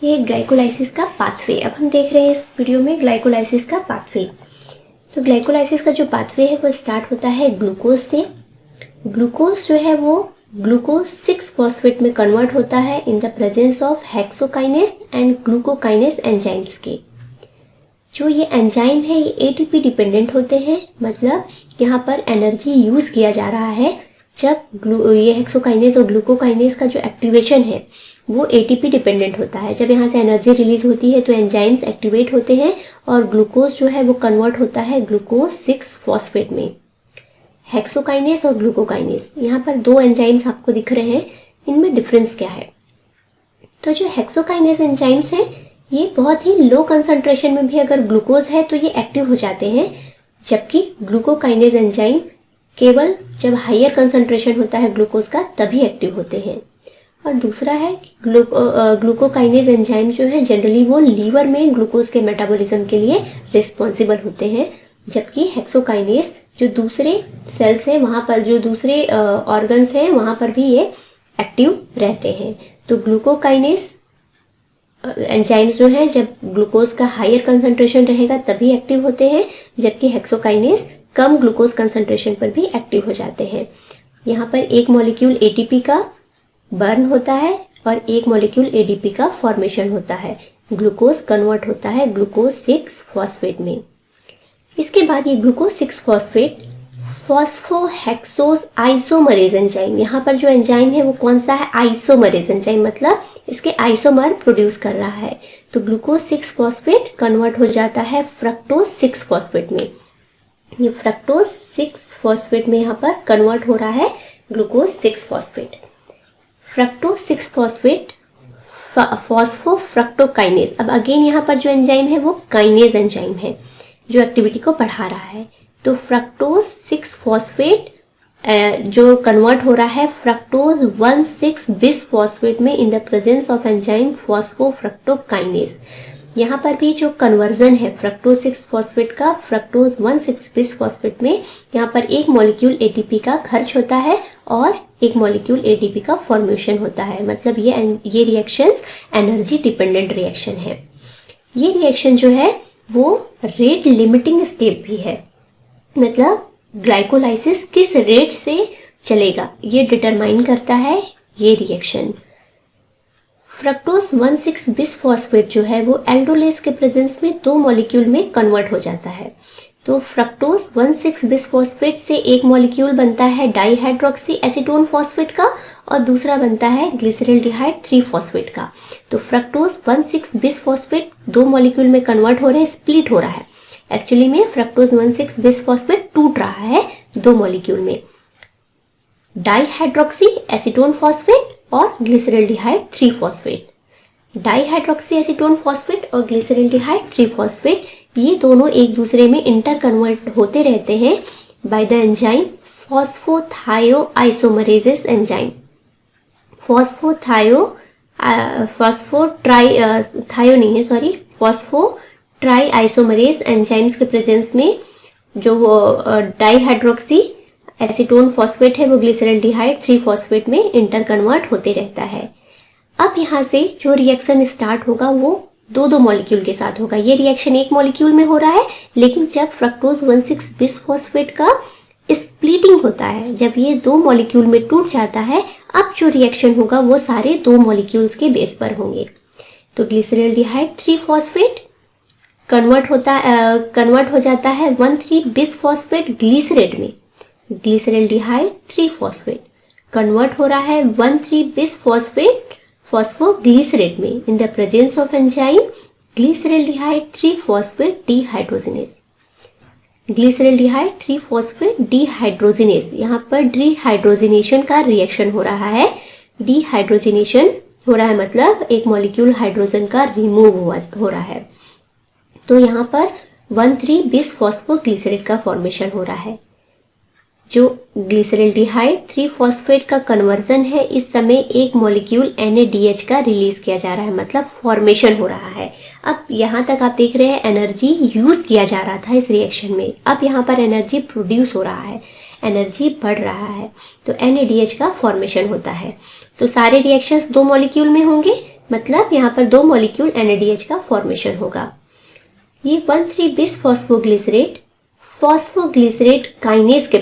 ये ग्लाइकोलाइसिस का पाथवे। अब हम देख रहे हैं इस वीडियो में ग्लाइकोलाइसिस का पाथवे। तो ग्लाइकोलाइसिस का जो पाथवे है वो स्टार्ट होता है ग्लूकोज से। ग्लूकोज जो है वो ग्लूकोज 6 फॉस्फेट में कन्वर्ट होता है इन the presence of hexokinase and glucokinase enzymes के। जो ये एंजाइम है ये एटीपी डिपेंडेंट होते हैं, मतलब यहाँ पर एनर्जी यूज़ किया जा रहा है जब ये हेक्सोकाइनेस और ग्लूकोकाइनेस का जो एक्टिवेशन है वो एटीपी डिपेंडेंट होता है। जब यहाँ से एनर्जी रिलीज होती है तो एंजाइम्स एक्टिवेट होते हैं और ग्लूकोज जो है वो कन्वर्ट होता है ग्लूकोज 6 फॉस्फेट में। हेक्सोकाइनेस और ग्लूकोकाइनेस, यहाँ पर दो एंजाइम्स आपको दिख रहे हैं, इनमें डिफरेंस क्या है? तो जो हेक्सोकाइनेस एंजाइम्स हैं ये बहुत ही लो कंसंट्रेशन में भी अगर ग्लूकोज है तो ये एक्टिव हो जाते हैं, जबकि ग्लूकोकाइनेस एंजाइम केवल जब हायर कंसंट्रेशन होता है ग्लूकोज का तभी एक्टिव होते हैं। और दूसरा है कि ग्लूकोकाइनेस एंजाइम जो है जनरली वो लीवर में ग्लूकोज के मेटाबॉलिज्म के लिए रिस्पॉन्सिबल होते हैं, जबकि हेक्सोकाइनेस जो दूसरे सेल्स हैं वहाँ पर, जो दूसरे ऑर्गन्स हैं वहाँ पर भी ये एक्टिव रहते हैं। तो ग्लूकोकाइनेस एंजाइम्स जो हैं जब ग्लूकोज का हायर कंसंट्रेशन रहेगा तभी एक्टिव होते हैं, जबकि हेक्सोकाइनेस कम ग्लूकोज कंसंट्रेशन पर भी एक्टिव हो जाते हैं। यहाँ पर एक मॉलिक्यूल एटीपी का बर्न होता है और एक मॉलिक्यूल एडीपी का फॉर्मेशन होता है। ग्लूकोज कन्वर्ट होता है ग्लूकोज 6 फॉस्फेट में। इसके बाद ये ग्लूकोज 6 फॉस्फेट फॉस्फोहेक्सोस आइसोमरेज एंजाइम, यहाँ पर जो एंजाइम है वो कौन सा है? आइसोमरेज एंजाइम, मतलब इसके आइसोमर प्रोड्यूस कर रहा है। तो ग्लूकोज 6 फॉस्फेट कन्वर्ट हो जाता है फ्रक्टोज 6 फॉस्फेट में। ये फ्रक्टोज 6 फॉस्फेट में यहाँ पर कन्वर्ट हो रहा है glucose 6 phosphate. Fructose 6 phosphate phosphofructokinase. अब अगेन यहाँ पर जो एंजाइम है वो काइनेज एंजाइम है जो एक्टिविटी को बढ़ा रहा है। तो फ्रक्टोज 6 फॉस्फेट जो कन्वर्ट हो रहा है फ्रक्टोज 1,6 बिस फॉस्फेट में in the presence of enzyme phosphofructokinase. यहाँ पर भी जो कन्वर्जन है फ्रक्टोज 6 फॉस्फेट का फ्रक्टोज 1,6 बिस फॉस्फेट में, यहाँ पर एक मॉलिक्यूल एटीपी का खर्च होता है और एक मॉलिक्यूल एडीपी का फॉर्मेशन होता है, मतलब ये रिएक्शंस एनर्जी डिपेंडेंट रिएक्शन है। ये रिएक्शन जो है वो रेट लिमिटिंग स्टेप भी है, मतलब ग्लाइकोलाइसिस किस रेट से चलेगा ये डिटरमाइन करता है ये रिएक्शन। फ्रक्टोज 1,6 बिस फॉस्फेट जो है वो एल्डोलेस के प्रेजेंस में दो मॉलिक्यूल में कन्वर्ट हो जाता है। तो फ्रक्टोज 1,6 बिस फॉस्फेट से एक मॉलिक्यूल बनता है डाईहाइड्रोक्सी एसीटोन फॉस्फेट का और दूसरा बनता है ग्लिसरल्डिहाइड 3 फॉस्फेट का। तो फ्रक्टोज 1,6 बिस फॉस्फेट दो मॉलिक्यूल में कन्वर्ट हो रहे हैं, स्प्लिट हो रहा है। एक्चुअली में फ्रक्टोज 1,6 बिस फॉस्फेट टूट रहा है दो मॉलिक्यूल में, डाईहाइड्रोक्सी एसीटोन फॉस्फेट और glyceraldehyde 3 phosphate. Dihydroxy acetone phosphate और ग्लिसरल्डिहाइड 3 फॉस्फेट ये दोनों एक दूसरे में इंटर कन्वर्ट होते रहते हैं by the enzyme phosphothioisomerases enzyme. Phosphotri isomerase enzymes के प्रेजेंस में जो डाईहाइड्रोक्सी एसीटोन फॉस्फेट है वो ग्लिसरल्डिहाइड 3 फॉस्फेट में इंटर कन्वर्ट होते रहता है। अब यहाँ से जो रिएक्शन स्टार्ट होगा वो दो मॉलिक्यूल के साथ होगा। ये रिएक्शन एक मॉलिक्यूल में हो रहा है, लेकिन जब फ्रक्टोज 1,6 बिस फॉस्फेट का स्प्लिटिंग होता है, जब ये दो मॉलिक्यूल में टूट जाता है, अब जो रिएक्शन होगा वो सारे दो मॉलिक्यूल्स के बेस पर होंगे। तो ग्लिसरल्डिहाइड 3 फॉस्फेट कन्वर्ट हो जाता है 1,3 बिस फॉस्फेट ग्लिसरेट में। ग्लिसरल्डिहाइड 3 फॉस्फेट कन्वर्ट हो रहा है 1,3 बिस फॉस्फेट फॉस्फोग्लिसरेट में in the presence of enzyme glyceraldehyde 3 phosphate dehydrogenase. Glyceraldehyde 3 phosphate dehydrogenase, यहाँ पर डीहाइड्रोजिनेशन का रिएक्शन हो रहा है। डीहाइड्रोजिनेशन हो रहा है मतलब एक मॉलिक्यूल हाइड्रोजन का रिमूव हो रहा है। तो यहाँ पर 1,3 बिस फॉस्फोग्लिसरेट का फॉर्मेशन हो रहा है। जो ग्लिसरल्डिहाइड 3 फॉस्फेट का कन्वर्जन है, इस समय एक मॉलिक्यूल NaDH का रिलीज किया जा रहा है, मतलब फॉर्मेशन हो रहा है। अब यहाँ तक आप देख रहे हैं एनर्जी यूज किया जा रहा था इस रिएक्शन में, अब यहाँ पर एनर्जी प्रोड्यूस हो रहा है, एनर्जी बढ़ रहा है, तो NaDH का फॉर्मेशन होता है। तो सारे रिएक्शंस दो मॉलिक्यूल में होंगे, मतलब यहाँ पर 2 मॉलिक्यूल NADH का फॉर्मेशन होगा। ये 1,3-bis फॉस्फोग्लिसरेट काइनेज के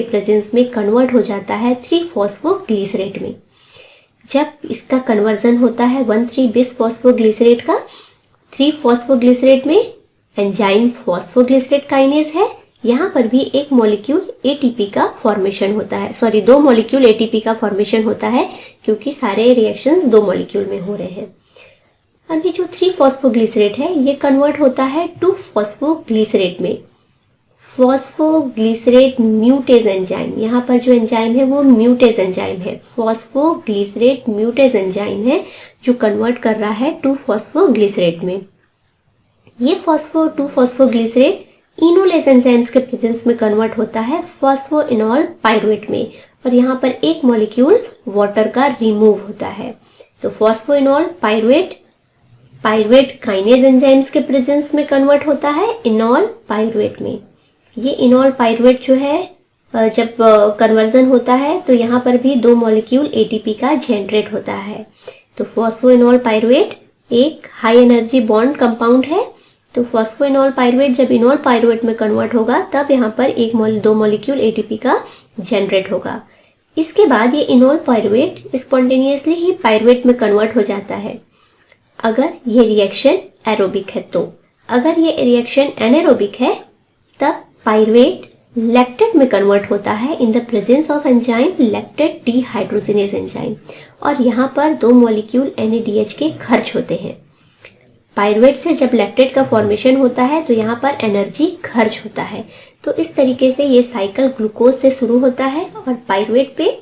प्रेजेंस में कन्वर्ट हो जाता है 3-फॉस्फोग्लिसरेट में। जब इसका कन्वर्जन होता है 1,3-bis फॉस्फोग्लिसरेट का 3-फॉस्फोग्लिसरेट में, एंजाइम फॉस्फोग्लिसरेट काइनेज है, यहाँ पर भी एक मॉलिक्यूल ATP का फॉर्मेशन होता है, 2 मॉलिक्यूल ATP का फॉर्मेशन होता है, क्योंकि सारे रिएक्शंस 2 मॉलिक्यूल में हो रहे हैं। अभी जो 3-फॉस्फोग्लिसरेट है ये कन्वर्ट होता है 2-फॉस्फोग्लिसरेट में। फॉस्फोग्लिसरेट म्यूटेज एंजाइम, यहाँ पर जो एंजाइम है वो म्यूटेज एंजाइम है, फॉस्फोग्लिसरेट म्यूटेज एंजाइम है जो कन्वर्ट कर रहा है 2-फॉस्फोग्लिसरेट में। ये 2-फॉस्फोग्लिसरेट इनोलेस एंजाइम्स के प्रेजेंस में कन्वर्ट होता है फॉस्फोइनॉल पाइरुवेट में, और यहाँ पर एक मॉलिक्यूल वाटर का रिमूव होता है। तो फॉस्फोइनॉल पाइरुवेट काइनेज एंजाइम्स के प्रेजेंस में कन्वर्ट होता है इनॉल पाइरुवेट में। ये इनॉल पाइरुवेट जो है जब कन्वर्जन होता है तो यहाँ पर भी 2 मॉलिक्यूल ATP का जनरेट होता है। तो फॉस्फोइनॉल पाइरुवेट एक हाई एनर्जी बॉन्ड कंपाउंड है, तो फॉस्फोइनॉल पाइरुवेट जब इनॉल पाइरुवेट में कन्वर्ट होगा तब यहाँ पर 2 मॉलिक्यूल ATP का जनरेट होगा। इसके बाद ये इनॉल पाइरुवेट स्पॉन्टेनियसली ही पाइरुवेट में कन्वर्ट हो जाता है अगर ये रिएक्शन एरोबिक है। तो अगर ये रिएक्शन एनारोबिक है तब पाइरुवेट लैक्टेट में कन्वर्ट होता है इन the presence of enzyme lactate dehydrogenase enzyme, और यहाँ पर 2 मॉलिक्यूल NADH के खर्च होते हैं। पाइरुवेट से जब लैक्टेट का फॉर्मेशन होता है तो यहाँ पर एनर्जी खर्च होता है। तो इस तरीके से ये साइकिल ग्लूकोज से शुरू होता है और पाइरुवेट पे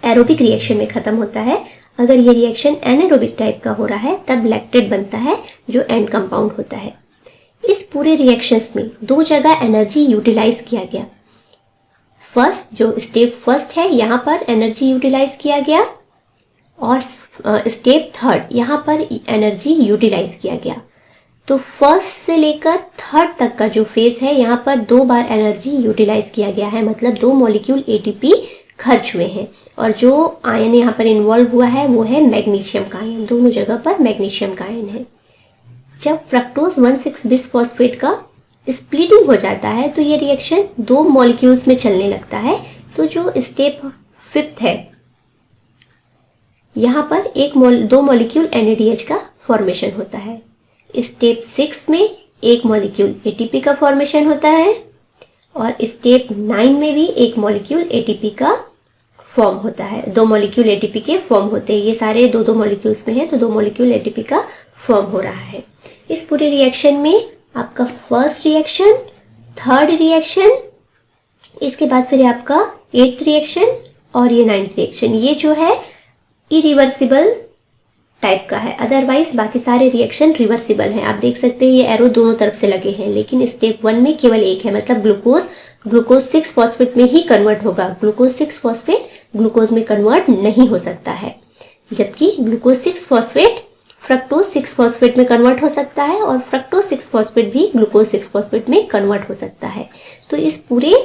एरोबिक रिएक्शन में खत्म होता है। अगर ये रिएक्शन एनारोबिक टाइप का हो रहा है तब लैक्टेट बनता है जो एंड कंपाउंड होता है। इस पूरे रिएक्शंस में 2 जगह एनर्जी यूटिलाइज किया गया। फर्स्ट जो स्टेप फर्स्ट है यहाँ पर एनर्जी यूटिलाइज किया गया, और स्टेप थर्ड यहाँ पर एनर्जी यूटिलाइज किया गया। तो फर्स्ट से लेकर थर्ड तक का जो फेज है यहाँ पर 2 बार एनर्जी यूटिलाइज किया गया है, मतलब 2 मॉलिक्यूल ATP खर्च हुए हैं, और जो आयन यहाँ पर इन्वॉल्व हुआ है वो है मैग्नीशियम का आयन। दोनों जगह पर मैग्नीशियम का आयन है। जब फ्रक्टोज 1,6-bis फॉस्फेट का स्प्लिटिंग हो जाता है तो ये रिएक्शन 2 मॉलिक्यूल्स में चलने लगता है। तो जो स्टेप 5th है यहाँ पर 2 मॉलिक्यूल NADH का फॉर्मेशन होता है। स्टेप 6 में 1 मॉलिक्यूल ATP का फॉर्मेशन होता है, और स्टेप 9 में भी 1 मॉलिक्यूल ATP का फॉर्म होता है। 2 मॉलिक्यूल ATP के फॉर्म होते हैं। ये सारे 2 मॉलिक्यूल्स में है तो 2 मॉलिक्यूल ATP का फॉर्म हो रहा है। इस पूरे रिएक्शन में आपका फर्स्ट रिएक्शन, थर्ड रिएक्शन, इसके बाद फिर आपका 8th रिएक्शन और ये 9th रिएक्शन, ये जो है इरिवर्सिबल टाइप का है। अदरवाइज बाकी सारे रिएक्शन रिवर्सिबल हैं। आप देख सकते हैं ये एरो दोनों तरफ से लगे हैं, लेकिन स्टेप 1 में केवल एक है, मतलब ग्लूकोज 6 फॉस्फेट में ही कन्वर्ट होगा। ग्लूकोज 6 फॉस्फेट ग्लूकोज में कन्वर्ट नहीं हो सकता है, जबकि ग्लूकोज 6 फॉस्फेट फ्रक्टोज 6 फॉस्फेट में कन्वर्ट हो सकता है, और फ्रक्टोज 6 फॉस्फेट भी ग्लूकोज 6 फॉस्फेट में कन्वर्ट हो सकता है। तो इस पूरे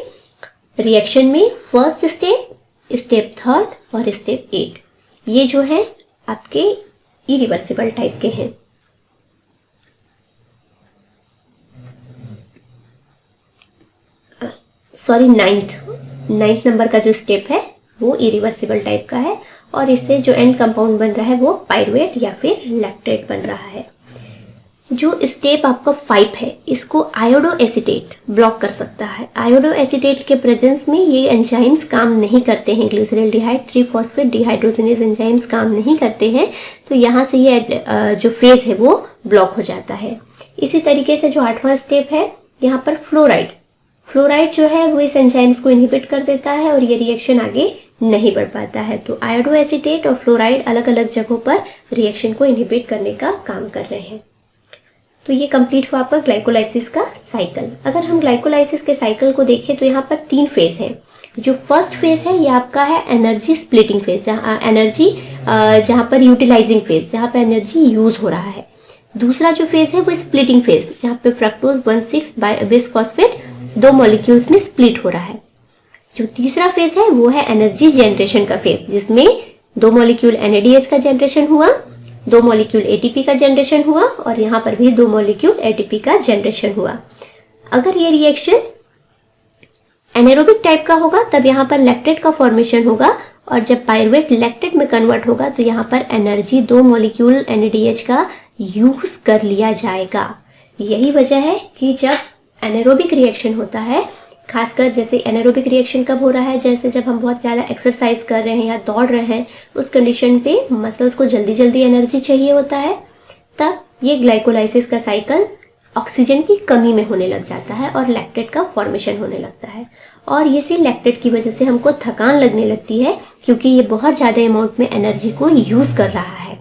रिएक्शन में फर्स्ट स्टेप, स्टेप 3rd और स्टेप 8 ये जो है आपके इरिवर्सिबल टाइप के हैं। सॉरी 9th नंबर का जो स्टेप है वो इरिवर्सिबल टाइप का है, और इससे जो एंड कंपाउंड बन रहा है वो पाइरुवेट या फिर लैक्टेट बन रहा है। जो स्टेप आपका 5 है इसको आयोडो एसीटेट ब्लॉक कर सकता है। आयोडो एसीटेट के प्रेजेंस में ये एंजाइम्स काम नहीं करते हैं, ग्लिसरॉल्डिहाइड 3-फॉस्फेट डिहाइड्रोजिनेज एंजाइम्स काम नहीं करते हैं, तो यहाँ से ये जो फेज है वो ब्लॉक हो जाता है। इसी तरीके से जो 8वां स्टेप है यहाँ पर फ्लोराइड जो है वो इस एंजाइम्स को इनहिबिट कर देता है और ये रिएक्शन आगे नहीं बढ़ पाता है। तो आयोडो एसीटेट और फ्लोराइड अलग अलग जगहों पर रिएक्शन को इनहिबिट करने का काम कर रहे हैं। तो ये कंप्लीट हुआ आपका ग्लाइकोलाइसिस का साइकिल। अगर हम ग्लाइकोलाइसिस के साइकिल को देखें तो यहाँ पर 3 फेज हैं। जो फर्स्ट फेज है ये आपका है एनर्जी स्प्लिटिंग फेज, जहाँ पर यूटिलाइजिंग फेज, जहाँ पर एनर्जी यूज हो रहा है। दूसरा जो फेज है वो स्प्लिटिंग फेज, जहाँ पे फ्रक्टोज 1,6-bis फॉस्फेट 2 मॉलिक्यूल्स में स्प्लिट हो रहा है। जो तीसरा फेज है वो है एनर्जी जनरेशन का फेज, जिसमें 2 मॉलिक्यूल NADH का जनरेशन हुआ, 2 मॉलिक्यूल ATP का जनरेशन हुआ और यहाँ पर भी 2 मॉलिक्यूल ATP का जनरेशन हुआ। अगर ये रिएक्शन एनारोबिक टाइप का होगा तब यहाँ पर लैक्टेट का फॉर्मेशन होगा और जब पायरुवेट लैक्टेट में कन्वर्ट होगा तो यहाँ पर एनर्जी 2 मॉलिक्यूल NADH का यूज कर लिया जाएगा। यही वजह है कि जब एनारोबिक रिएक्शन होता है, खासकर जैसे एनारोबिक रिएक्शन कब हो रहा है, जैसे जब हम बहुत ज़्यादा एक्सरसाइज कर रहे हैं या दौड़ रहे हैं, उस कंडीशन पे मसल्स को जल्दी जल्दी एनर्जी चाहिए होता है, तब ये ग्लाइकोलाइसिस का साइकिल ऑक्सीजन की कमी में होने लग जाता है और लैक्टेट का फॉर्मेशन होने लगता है। और इसी लैक्टेट की वजह से हमको थकान लगने लगती है क्योंकि ये बहुत ज़्यादा अमाउंट में एनर्जी को यूज़ कर रहा है।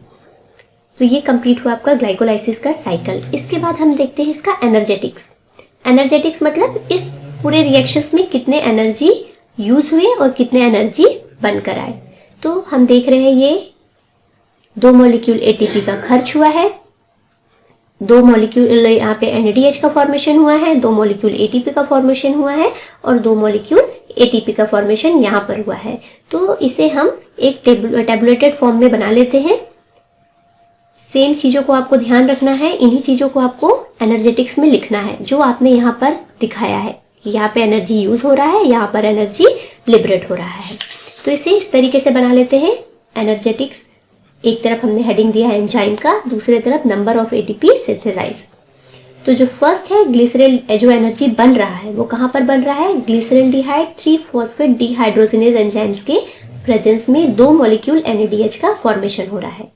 तो ये कंप्लीट हुआ आपका ग्लाइकोलाइसिस का साइकिल। इसके बाद हम देखते हैं इसका एनर्जेटिक्स। एनर्जेटिक्स मतलब इस पूरे रिएक्शंस में कितने एनर्जी यूज़ हुए और कितने एनर्जी बनकर आए। तो हम देख रहे हैं ये 2 मॉलिक्यूल ATP का खर्च हुआ है, 2 मॉलिक्यूल यहाँ पे NADH का फॉर्मेशन हुआ है, 2 मॉलिक्यूल ATP का फॉर्मेशन हुआ है और 2 मॉलिक्यूल ATP का फॉर्मेशन यहाँ पर हुआ है। तो इसे हम एक टेबुलेटेड फॉर्म में बना लेते हैं। सेम चीज़ों को आपको ध्यान रखना है, इन्हीं चीज़ों को आपको एनर्जेटिक्स में लिखना है जो आपने यहाँ पर दिखाया है कि यहाँ पे एनर्जी यूज़ हो रहा है, यहाँ पर एनर्जी लिबरेट हो रहा है। तो इसे इस तरीके से बना लेते हैं। एनर्जेटिक्स, एक तरफ हमने हेडिंग दिया है एंजाइम का, दूसरे तरफ नंबर ऑफ ATP सिंथेसाइज। तो जो फर्स्ट है ग्लिसरल, जो एनर्जी बन रहा है वो कहाँ पर बन रहा है, ग्लिसरल्डिहाइड 3-फॉस्फेट डिहाइड्रोजिनेज एंजाइम्स के प्रेजेंस में 2 मॉलिक्यूल NADH का फॉर्मेशन हो रहा है।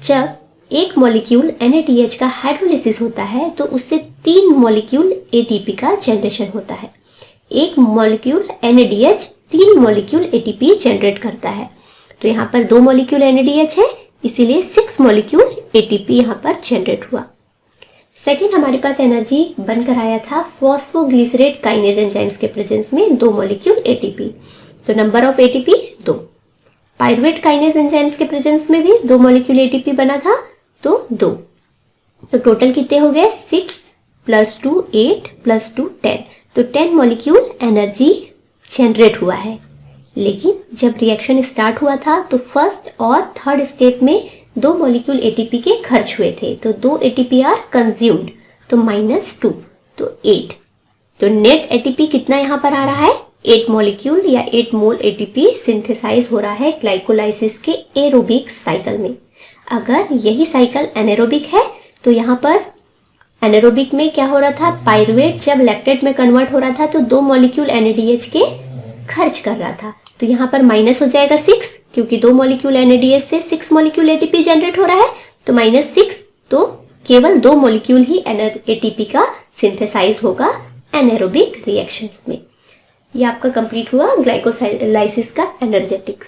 जब एक मॉलिक्यूल NADH का हाइड्रोलिसिस होता है तो उससे 3 मॉलिक्यूल ATP का जनरेशन होता है। एक molecule NADH 3 molecule ATP generate करता है। तो यहाँ पर 2 मॉलिक्यूल NADH है, इसीलिए 6 मॉलिक्यूल ATP यहाँ पर जनरेट हुआ। सेकेंड हमारे पास एनर्जी बनकर आया था फॉस्फोग्लिसरेट काइनेज एंजाइम्स के प्रेजेंस में 2 मॉलिक्यूल ATP। तो number of ATP 2। Pyruvate kinase enzymes के प्रेजेंस में भी 2 मॉलिक्यूल ATP बना था, तो 2। तो टोटल कितने हो गए, 6 + 2 8 + 2 10। तो 10 मॉलिक्यूल एनर्जी जनरेट हुआ है। लेकिन जब रिएक्शन स्टार्ट हुआ था तो फर्स्ट और थर्ड स्टेप में 2 मॉलिक्यूल ATP के खर्च हुए थे, तो 2 ATP आर कंज्यूम्ड, तो -2, तो 8। तो नेट ATP कितना यहाँ पर आ रहा है, 8 मॉलिक्यूल या 8 मोल ATP सिंथेसाइज हो रहा है ग्लाइकोलाइसिस के एरोबिक साइकिल में। अगर यही साइकिल एनारोबिक है तो यहाँ पर एनारोबिक में क्या हो रहा था, पायरुवेट जब लैक्टेट में कन्वर्ट हो रहा था तो 2 मॉलिक्यूल NADH के खर्च कर रहा था, तो यहाँ पर माइनस हो जाएगा 6 क्योंकि 2 मॉलिक्यूल NADH से 6 मॉलिक्यूल ATP जनरेट हो रहा है, तो -6, तो केवल 2 मॉलिक्यूल ही ATP का सिंथेसाइज होगा एनारोबिक रिएक्शंस में। ये आपका कंप्लीट हुआ ग्लाइकोलाइसिस का एनर्जेटिक्स।